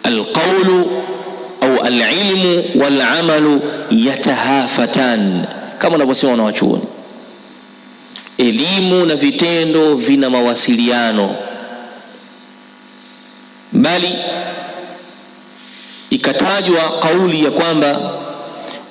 alqawlu au alilmu walamalu yatahafatan, kama wanavyosema wanawachuoni. Elimu na vitendo vina mawasiliano, bali ikatajwa kauli ya kwamba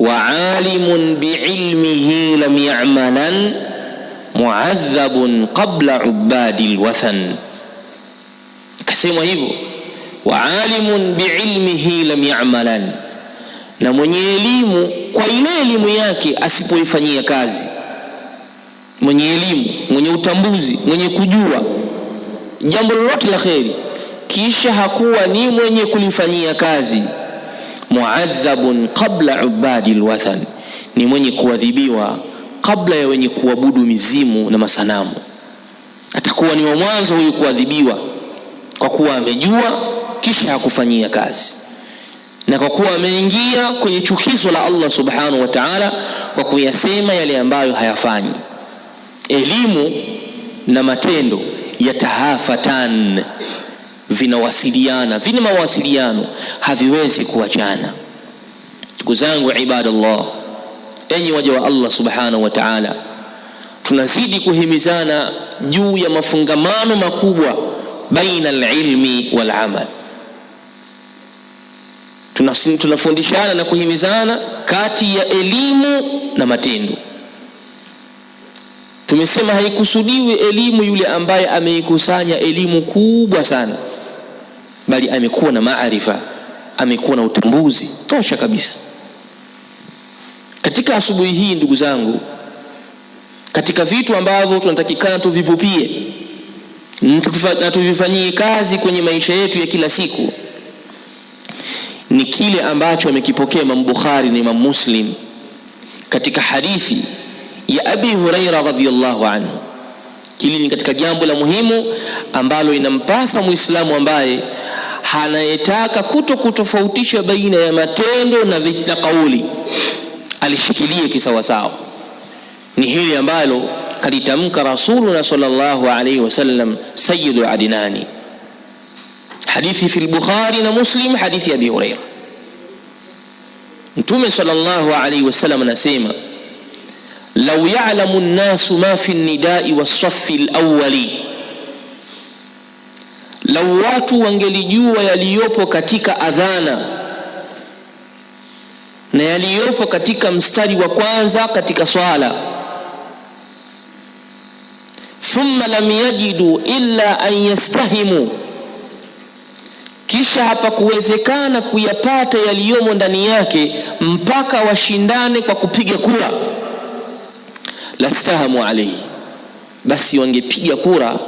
wa alimun biilmihi lam ya'malan mu'adhabun qabla ubadi alwathan. Kasema hivyo, wa alimun biilmihi lam ya'malan, na mwenye elimu kwa ile elimu yake asipoifanyia kazi. Mwenye elimu, mwenye utambuzi, mwenye kujua jambo lolote la kheri kisha hakuwa ni mwenye kulifanyia kazi, muadhabun qabla ubadi alwathan, ni mwenye kuadhibiwa kabla ya wenye kuabudu mizimu na masanamu. Atakuwa ni wa mwanzo huyu kuadhibiwa, kwa kuwa amejua kisha hakufanyia kazi, na kwa kuwa ameingia kwenye chukizo la Allah subhanahu wa ta'ala kwa kuyasema yale ambayo hayafanyi. Elimu na matendo yatahafatan, vinawasiliana, vina mawasiliano, haviwezi kuachana. Ndugu zangu ibadallah, enyi waja wa Allah subhanahu wa ta'ala, tunazidi kuhimizana juu ya mafungamano makubwa baina alilmi wal amal. Tunafundishana na kuhimizana kati ya elimu na matendo. Tumesema haikusudiwi elimu yule ambaye ameikusanya elimu kubwa sana, bali amekuwa na maarifa, amekuwa na utambuzi tosha kabisa. Katika asubuhi hii ndugu zangu, katika vitu ambavyo tunatakikana tuvipupie na tuvifanyie kazi kwenye maisha yetu ya kila siku, ni kile ambacho amekipokea Imam Bukhari na Imam Muslim katika hadithi ya Abi Huraira radhiyallahu anhu. Hili ni katika jambo la muhimu ambalo inampasa Muislamu ambaye hanayetaka kutofautisha baina ya matendo na kauli alishikilie kisawasawa. Ni hili ambalo kalitamka Rasuluna sallallahu alayhi wasallam, sayyidu adinani. Hadithi fi al-Bukhari na Muslim, hadithi ya Abi Huraira. Mtume sallallahu alayhi wasallam anasema, law ya'lamu an-nasu ma fi an-nida'i was-saffi al-awwali, law watu wangelijua yaliyopo katika adhana na yaliyopo katika mstari wa kwanza katika swala, thumma lam yajidu illa an yastahimu, kisha hapa kuwezekana kuyapata yaliyomo ndani yake mpaka washindane kwa kupiga kura, lastahamu alayhi, basi wangepiga kura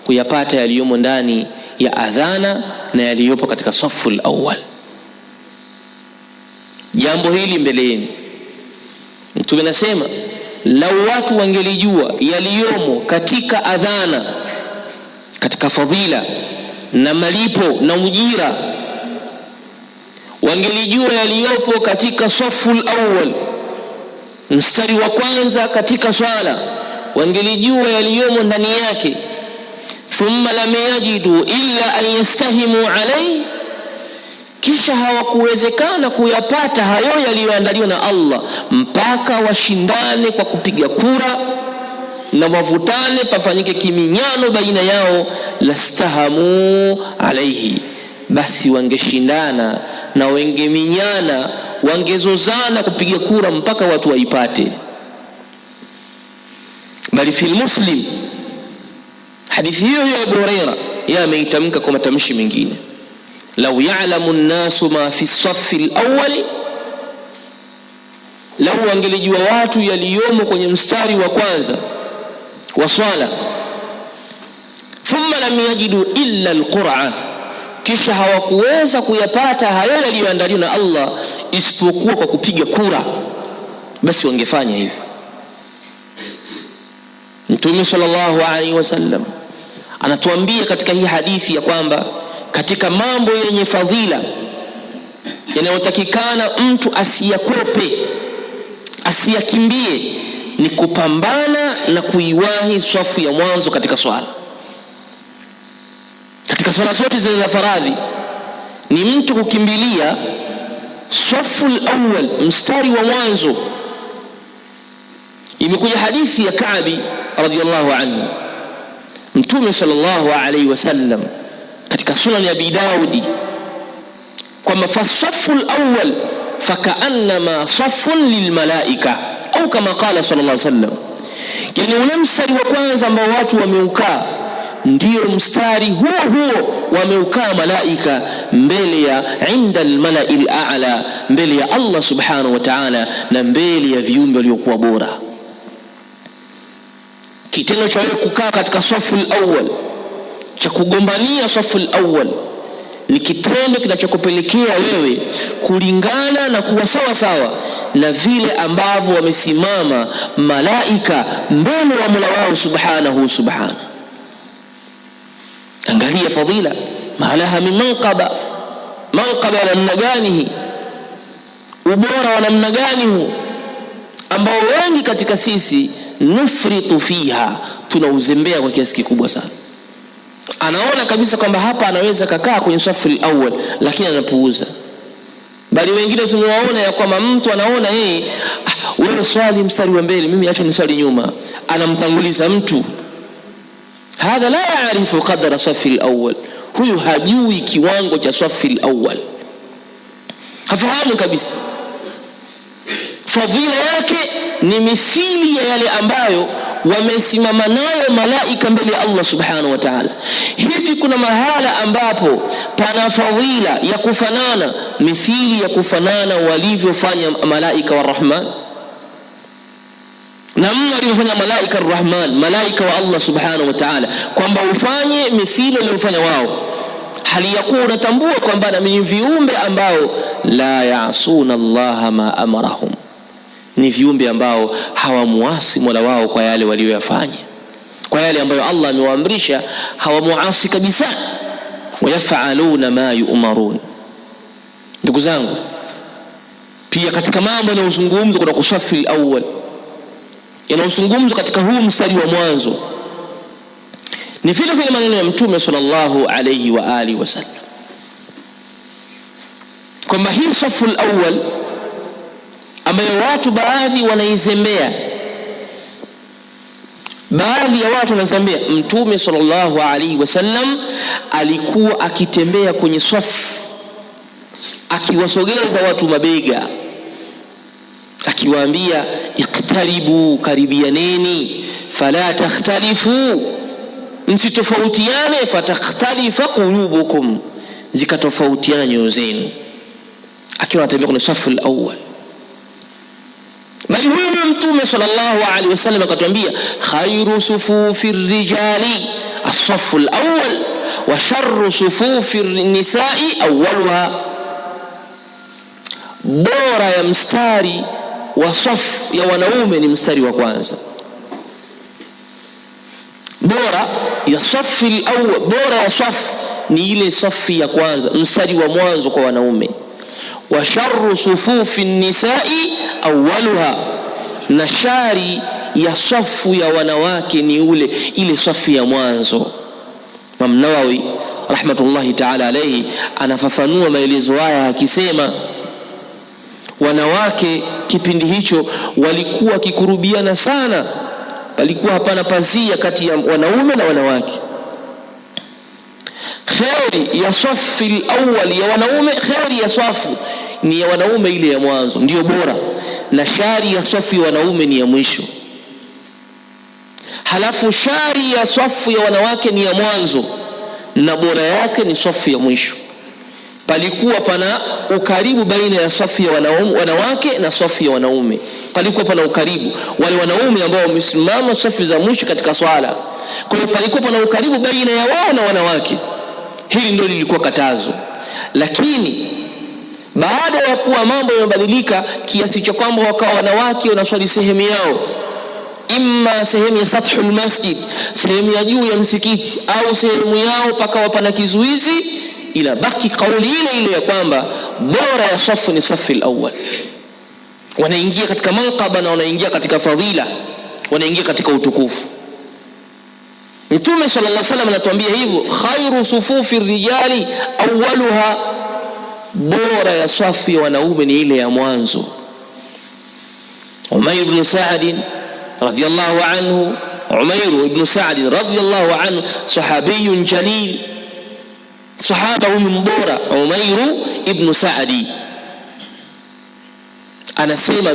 kuyapata yaliyomo ndani ya adhana na yaliyopo katika safu al-awwal. Jambo hili mbeleni Mtume anasema, lau watu wangelijua yaliyomo katika adhana, katika fadhila na malipo na ujira, wangelijua yaliyopo katika safu al-awwal, mstari wa kwanza katika swala, wangelijua yaliyomo ndani yake, thumma lam yajidu illa an yastahimu alayhi, kisha hawakuwezekana kuyapata hayo yaliyoandaliwa na Allah mpaka washindane kwa kupiga kura na wavutane, pafanyike kiminyano baina yao, lastahamu alayhi, basi wangeshindana na wangeminyana, wangezozana kupiga kura mpaka watu waipate. Bali fi Muslim, hadithi hiyo ya Abu Huraira yameitamka kwa matamshi mengine, law ya'lamu an-nasu ma fi as-saffi al-awwal, law wangelijua watu yaliyomo kwenye mstari wa kwanza wa swala, thumma lam yajidu illa al-qur'a, kisha hawakuweza kuyapata hayo yaliyoandaliwa na Allah isipokuwa kwa kupiga kura, basi wangefanya hivyo. Mtume sallallahu alaihi wasallam anatuambia katika hii hadithi ya kwamba katika mambo yenye fadhila yanayotakikana mtu asiyakwepe, asiyakimbie, ni kupambana na kuiwahi safu ya mwanzo katika swala. Katika swala zote zile za faradhi ni mtu kukimbilia safu al-awwal, mstari wa mwanzo. Imekuja hadithi ya Ka'bi radhiyallahu anhu, Mtume sallallahu alayhi wasallam katika sunan ya Abi Daudi kwamba fasafu al-awwal fakaannama safun lilmalaika, au kama qala sallallahu alayhi wasallam, yani ule mstari wa kwanza ambao watu wameukaa ndio mstari huo wameukaa malaika mbele ya inda al-mala'il a'la, mbele ya Allah subhanahu wa ta'ala na mbele ya viumbe waliokuwa bora. Kitendo cha wewe kukaa katika safu al-awwal, cha kugombania safu al-awwal, ni kitendo kinachokupelekea wewe kulingana na kuwa sawa sawa na vile ambavyo wamesimama malaika mbele ya Mola wao subhanahu. Angalia fadhila, malaha min manqaba la namna gani, ubora wa namna gani huu ambao wengi katika sisi nufritu fiha, tunauzembea kwa kiasi kikubwa sana. Anaona kabisa kwamba hapa anaweza kakaa kwenye safu al-awwal, lakini anapuuza. Bali wengine tumewaona ya kwamba mtu anaona yeye, wewe swali mstari wa mbele, mimi acha niswali nyuma, anamtanguliza mtu. Hadha la yaarifu qadra safu al-awwal, huyu hajui kiwango cha safu al-awwal, hafahamu kabisa. Fadhila yake ni mithili ya yale ambayo wamesimama nayo malaika mbele ya Allah subhanahu wa ta'ala. Hivi kuna mahala ambapo pana fadhila ya kufanana mithili ya kufanana walivyofanya malaika wa Rahman? Namna walivyofanya malaika ar-Rahman, malaika wa Allah subhanahu wa ta'ala, kwamba ufanye mithili walivyofanya wao, hali ya kuwa unatambua kwamba ni viumbe ambao la yaasuna Allah ma amarahum, ni viumbe ambao hawamuasi Mola wao kwa yale walioyafanya, kwa yale ambayo Allah amewaamrisha hawamuasi kabisa. Wayafaluna ma yu'marun. Ndugu zangu, pia katika mambo yanayozungumzwa kuna kusafi al-awwal, yanayozungumzwa katika huu mstari wa mwanzo ni vile vile maneno ya Mtume sallallahu alayhi wa alihi wasallam kwamba hii safu al-awwal ambayo watu baadhi wanaizembea, baadhi ya watu wanazembea. Mtume sallallahu alaihi wasallam alikuwa akitembea kwenye safu akiwasogeza watu mabega, akiwaambia iqtaribu, karibianeni, fala takhtalifu, msitofautiane, fatakhtalifa qulubukum, zikatofautiana nyoyo zenu, akiwa anatembea kwenye safu al-awwal. Bali huyu Mtume sallallahu alaihi wasallam akatuambia khairu sufufi rijali as-safu al-awwal wa sharru sufufi an-nisa'i awwaluha, bora ya mstari wa safu ya wanaume ni mstari wa kwanza. Bora ya safu al-awwal, bora ya safu ni ile safu ya kwanza, mstari wa mwanzo kwa wanaume. Wa sharru sufufi an-nisa'i awwaluha, na shari ya safu ya wanawake ni ile safu ya mwanzo. Imam Nawawi rahmatullahi ta'ala alayhi anafafanua maelezo haya akisema, wanawake kipindi hicho walikuwa kikurubiana sana, walikuwa hapana pazia kati ya wanaume na wanawake. Khairi ya safu al-awwal ya wanaume, khairi ya safu ni ya wanaume ile ya mwanzo ndio bora, na shari ya safu ya wanaume ni ya mwisho. Halafu shari ya safu ya wanawake ni ya mwanzo na bora yake ni safu ya mwisho. Palikuwa pana ukaribu baina ya safu ya wanawake na safu ya wanaume, palikuwa pana ukaribu. Wale wanaume ambao wamesimama safu za mwisho katika swala, kwa hiyo palikuwa pana ukaribu baina ya wao na wanawake. Hili ndio lilikuwa katazo. Lakini baada ya kuwa mambo yamebadilika kiasi cha kwamba wakawa wanawake wanaswali sehemu yao, imma sehemu ya sathul masjid, sehemu ya juu ya msikiti, au sehemu yao pakawa pana kizuizi, ila baki kauli ile ya kwamba bora ya safu ni safu al-awwal. Wanaingia katika manqaba na wanaingia katika fadhila, wanaingia katika utukufu. Mtume sallallahu alaihi wasallam anatuambia hivyo, khairu sufufi rijali awwaluha, bora ya swafu ya wanaume ni ile ya mwanzo. Umair ibn Sa'd radhiyallahu anhu, Umair ibn Sa'd radhiyallahu anhu sahabiyun jalil, sahaba huyu mbora Umair ibn Sa'd anasema